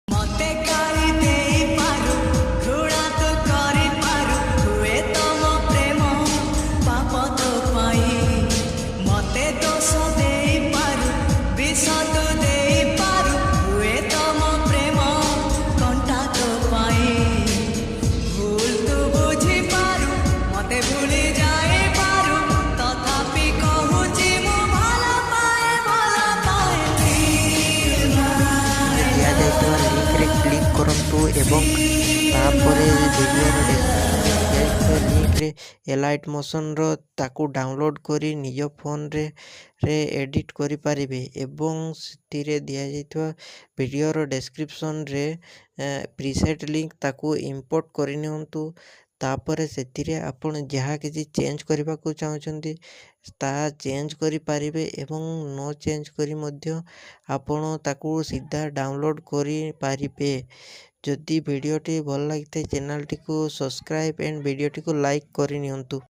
ମତେ ଗାଳି ଦେଇପାରୁ ଘୃଣା ତ କରିପାରୁ ହୁଏ ତମ ପ୍ରେମ ପାପ ତୋ ପାଇଁ ମତେ ଦୋଷ ଦେଇପାରୁ ବିଷ ତୁ ଦେଇପାରୁ ହୁଏ ତମ ପ୍ରେମ କଣ୍ଟା ତୋ ପାଇଁ ଭୁଲ ତୁ ବୁଝିପାରୁ ମତେ ଭୁଲି ଯାଇପାରୁ ତଥାପି କହୁଛି ମୁଁ ଭଲ ପାଏ ଦିଆଯାଇଥିବା ଲିଙ୍କରେ କ୍ଲିକ୍ କରନ୍ତୁ ଏବଂ ତାପରେ ଭିଡ଼ିଓର ଡେସ୍କ୍ରିପ୍ସନରେ ଦିଆଯାଇଥିବା ଲିଙ୍କରେ ଏଲାଇଟ୍ ମୋସନ୍ର ତାକୁ ଡାଉନଲୋଡ଼୍ କରି ନିଜ ଫୋନରେ ଏଡ଼ିଟ୍ କରିପାରିବେ ଏବଂ ସେଥିରେ ଦିଆଯାଇଥିବା ଭିଡ଼ିଓର ଡେସ୍କ୍ରିପ୍ସନରେ ପ୍ରିସେଟ୍ ଲିଙ୍କ ତାକୁ ଇମ୍ପୋର୍ଟ କରିନିଅନ୍ତୁ। ତାପରେ ସେଥିରେ ଆପଣ ଯାହା କିଛି ଚେଞ୍ଜ କରିବାକୁ ଚାହୁଁଛନ୍ତି ତାହା ଚେଞ୍ଜ କରିପାରିବେ ଏବଂ ନ ଚେଞ୍ଜ କରି ମଧ୍ୟ ଆପଣ ତାକୁ ସିଧା ଡାଉନଲୋଡ଼୍ କରିପାରିବେ। ଯଦି ଭିଡ଼ିଓଟି ଭଲ ଲାଗିଥାଏ ଚ୍ୟାନେଲଟିକୁ ସବସ୍କ୍ରାଇବ୍ ଆଣ୍ଡ ଭିଡ଼ିଓଟିକୁ ଲାଇକ୍ କରିନିଅନ୍ତୁ।